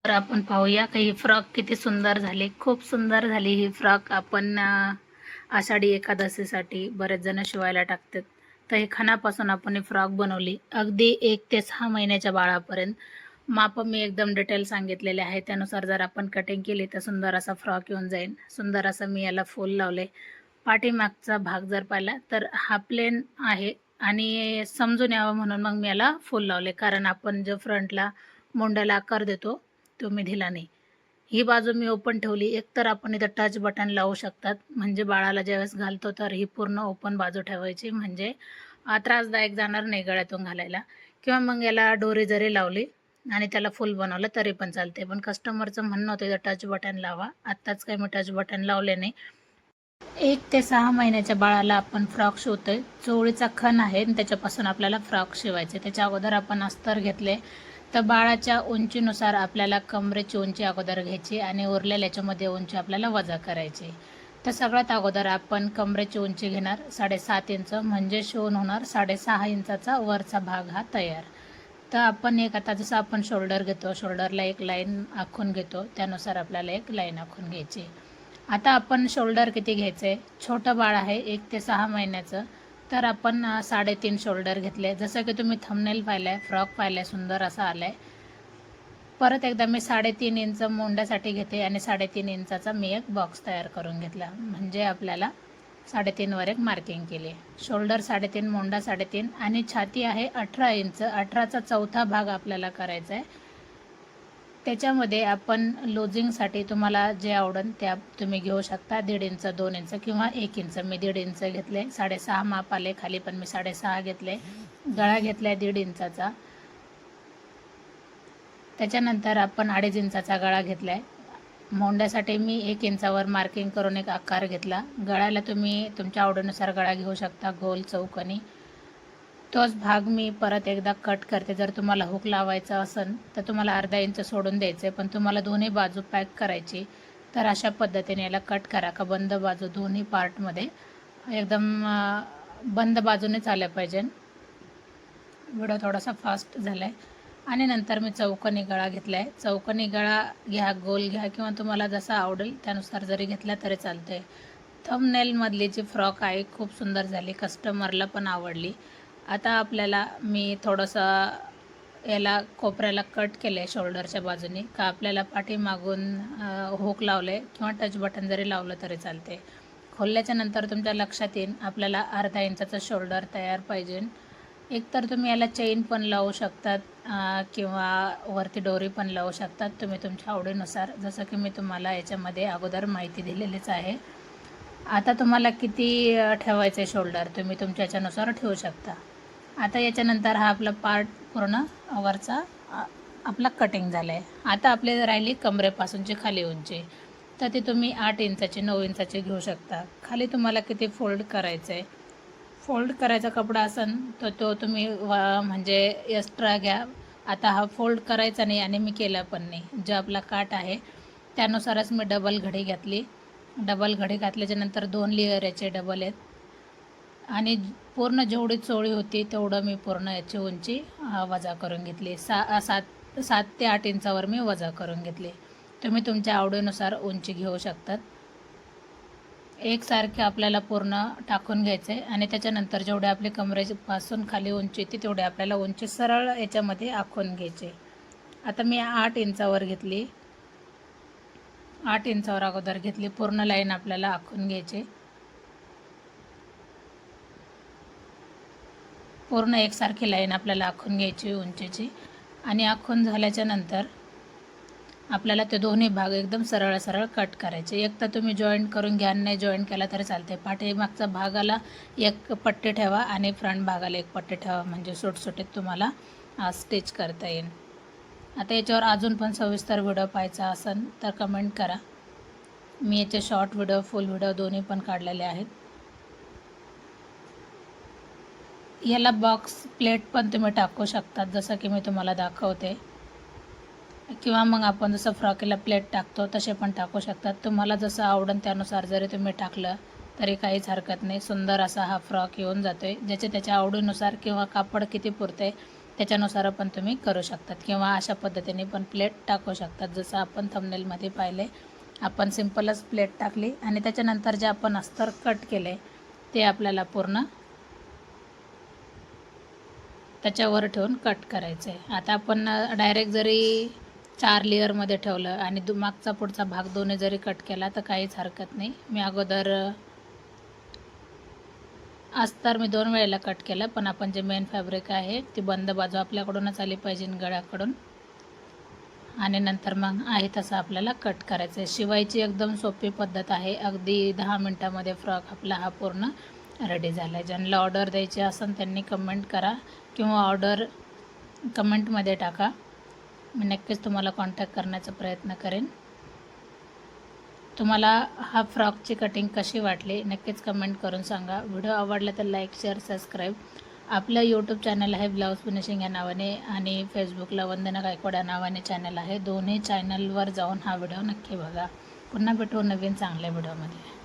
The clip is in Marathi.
तर आपण पाहूया की ही फ्रॉक किती सुंदर झाली. खूप सुंदर झाली ही फ्रॉक. आपण आषाढी एकादशीसाठी बरेच जण शिवायला टाकतात. तर हे खणापासून आपण ही फ्रॉक बनवली. अगदी 1 ते 6 महिन्याच्या बाळापर्यंत. माप मी एकदम डिटेल सांगितलेले आहे. त्यानुसार जर आपण कटिंग केली तर सुंदर असा फ्रॉक येऊन जाईल. सुंदर असं मी याला फूल लावले. पाठीमागचा भाग जर पाहिला तर हा प्लेन आहे आणि समजून यावं म्हणून मग मी याला फूल लावले. कारण आपण जो फ्रंटला मुंड्याला आकार देतो तो मी दिला नाही. ही बाजू मी ओपन ठेवली. एकतर आपण इथं टच बटन लावू शकतात, म्हणजे बाळाला ज्यावेळेस घालतो तर ही पूर्ण ओपन बाजू ठेवायची, म्हणजे त्रासदायक जाणार नाही गळ्यातून घालायला. किंवा मग याला डोरी जरी लावली आणि त्याला फुल बनवलं तरी पण चालते. पण कस्टमरचं म्हणणं होतं इथं टच बटन लावा. आत्ताच काही मी टच बटन लावले नाही. 1 ते 6 महिन्याच्या बाळाला आपण फ्रॉक शिवतोय. चोळीचा खण आहे आणि त्याच्यापासून आपल्याला फ्रॉक शिवायचे. त्याच्या अगोदर आपण अस्तर घेतले. तर बाळाच्या उंचीनुसार आपल्याला कमरेची उंची अगोदर घ्यायची आणि उरलेल्या याच्यामध्ये उंची आपल्याला वजा करायची. तर सगळ्यात अगोदर आपण कमरेची उंची घेणार 7.5 इंच, म्हणजे शिवून होणार 6.5 इंचाचा वरचा भाग हा तयार. तर आपण आता जसं आपण शोल्डर घेतो, शोल्डरला एक लाईन आखून घेतो, त्यानुसार आपल्याला एक लाईन आखून घ्यायची. आता आपण शोल्डर किती घ्यायचं आहे? छोटं बाळ आहे 1 ते 6 महिन्याचं, तर आपण 3.5 शोल्डर घेतले. जसं की तुम्ही थंबनेल पाहिलं आहे, फ्रॉक पाहिला आहे, सुंदर असा आला आहे. परत एकदा मी 3.5 इंच मोंड्यासाठी घेते आणि 3.5 इंचाचा मी एक बॉक्स तयार करून घेतला. म्हणजे आपल्याला 3.5 वर एक मार्किंग केली. शोल्डर 3.5, मोंडा 3.5 आणि छाती आहे 18 इंच. 18चा चौथा भाग आपल्याला करायचा आहे. त्याच्यामध्ये आपण लूजिंगसाठी तुम्हाला जे आवडेल त्या तुम्ही घेऊ शकता. 1.5 इंच, 2 इंच किंवा 1 इंच. मी 1.5 इंच घेतले. 6.5 माप आले खाली, पण मी 6.5 घेतले. गळा घेतला 1.5 इंचाचा. त्याच्यानंतर आपण 2.5 इंचाचा गळा घेतला आहे. मोंड्यासाठी मी 1 इंचावर मार्किंग करून एक आकार घेतला. गळ्याला तुम्ही तुमच्या आवडीनुसार गळा घेऊ शकता, गोल, चौकोनी. तोच भाग मी परत एकदा कट करते. जर तुम्हाला हुक लावायचा असेल तर तुम्हाला अर्धा इंच सोडून द्यायचं आहे, पण तुम्हाला दोन्ही बाजू पॅक करायची तर अशा पद्धतीने याला कट करा. का बंद बाजू दोन्ही पार्टमध्ये एकदम बंद बाजूनेच आल्या पाहिजे. व्हिडिओ थोडासा फास्ट झाला आहे. आणि नंतर मी चौकोनी गळा घेतला आहे. चौकोनी गळा घ्या, गोल घ्या किंवा तुम्हाला जसा आवडेल त्यानुसार जरी घेतला तरी चालतं आहे. थंबनेलमधली जी फ्रॉक आहे खूप सुंदर झाली, कस्टमरला पण आवडली. आता आपल्याला मी थोडंसं याला कोपऱ्याला कट केलं आहे शोल्डरच्या बाजूने, का आपल्याला पाठीमागून हुक लावले किंवा टच बटन जरी लावलं तरी चालते. खोलल्याच्या नंतर तुमच्या लक्षात येईल आपल्याला अर्धा इंचाचं शोल्डर तयार पाहिजे. एकतर तुम्ही याला चेन पण लावू शकतात किंवा वरती डोरी पण लावू शकतात, तुम्ही तुमच्या आवडीनुसार. जसं की मी तुम्हाला याच्यामध्ये अगोदर माहिती दिलेलीच आहे. आता तुम्हाला किती ठेवायचं आहे शोल्डर तुम्ही तुमच्या याच्यानुसार ठेवू शकता. आता याच्यानंतर हा आपला पार्ट पूर्ण वरचा आपला कटिंग झाला आहे. आता आपले राहिली कमरेपासूनची खाली उंची, तर ती तुम्ही 8 इंचाची, 9 इंचाची घेऊ शकता. खाली तुम्हाला किती फोल्ड करायचं आहे, फोल्ड करायचा कपडा असेल तर तो तुम्ही म्हणजे एक्स्ट्रा घ्या. आता हा फोल्ड करायचा नाही आणि मी केला पण नाही. जो आपला काठ आहे त्यानुसारच मी डबल घडी घातली. डबल घडी घातल्याच्यानंतर 2 लेअर याचे डबल आहेत आणि पूर्ण जेवढी चोळी होती तेवढं मी पूर्ण याची उंची वजा करून घेतली. 7 ते 8 इंचावर मी वजा करून घेतली. तुम्ही तुमच्या आवडीनुसार उंची घेऊ शकतात. एकसारखे आपल्याला पूर्ण टाकून घ्यायचे आणि त्याच्यानंतर जेवढे आपली कमरेपासून खाली उंची येते तेवढे आपल्याला उंची सरळ याच्यामध्ये आखून घ्यायचे. आता मी 8 इंचावर घेतली. 8 इंचावर अगोदर घेतली. पूर्ण लाईन आपल्याला आखून घ्यायची. पूर्ण एकसारखी लाईन आपल्याला आखून घ्यायची उंचीची. आणि आखून झाल्याच्या नंतर आपल्याला ते दोन्ही भाग एकदम सरळ सरळ कट करायचे. एक तर तुम्ही जॉईंट करून घ्या, नाही जॉईंट केला तरी चालते. पाठीमागचा भागाला एक पट्टी ठेवा आणि फ्रंट भागाला एक पट्टी ठेवा, म्हणजे सुटसुटीत तुम्हाला स्टिच करता येईल. आता याच्यावर अजून पण सविस्तर व्हिडिओ पाहायचा असेल तर कमेंट करा. मी याचे शॉर्ट व्हिडिओ, फुल व्हिडिओ दोन्ही पण काढलेले आहेत. याला बॉक्स प्लेट पण तुम्ही टाकू शकतात, जसं की मी तुम्हाला दाखवते. किंवा मग आपण जसं फ्रॉकीला प्लेट टाकतो तसे पण टाकू शकतात. तुम्हाला जसं आवडेल त्यानुसार जरी तुम्ही टाकलं तरी काहीच हरकत नाही. सुंदर असा हा फ्रॉक येऊन जातो आहे. ज्याच्या त्याच्या आवडीनुसार किंवा कापड किती पुरते त्याच्यानुसार पण तुम्ही करू शकतात किंवा अशा पद्धतीने पण प्लेट टाकू शकतात. जसं आपण थंबनेलमध्ये पाहिले, आपण सिंपलच प्लेट टाकली आणि त्याच्यानंतर जे आपण अस्तर कट केले ते आपल्याला पूर्ण त्याच्यावर ठेवून कट करायचं आहे. आता आपण डायरेक्ट जरी 4 लेअरमध्ये ठेवलं आणि मागचा पुढचा भाग दोन्ही जरी कट केला तर काहीच हरकत नाही. मी अगोदर अस्तर मी 2 वेळेला कट केलं, पण आपण जे मेन फॅब्रिक आहे ती बंद बाजू आपल्याकडूनच आली पाहिजे गळ्याकडून आणि नंतर मग आहे तसं आपल्याला कट करायचं आहे. शिवायची एकदम सोपी पद्धत आहे. अगदी 10 मिनटामध्ये फ्रॉक आपला हा पूर्ण रेडी झाला आहे. ज्यांना ऑर्डर द्यायची असेल त्यांनी कमेंट करा किंवा ऑर्डर कमेंटमध्ये टाका. मी नक्कीच तुम्हाला कॉन्टॅक्ट करण्याचा प्रयत्न करेन. तुम्हाला हा फ्रॉकची कटिंग कशी वाटली नक्कीच कमेंट करून सांगा. व्हिडिओ आवडला तर लाईक, शेअर, सबस्क्राईब. आपलं यूट्यूब चॅनल आहे ब्लाऊज फिनिशिंग या नावाने आणि फेसबुकला वंदना गायकवाड या नावाने चॅनल आहे. दोन्ही चॅनलवर जाऊन हा व्हिडिओ नक्की बघा. पुन्हा भेटू नवीन चांगल्या व्हिडिओमध्ये.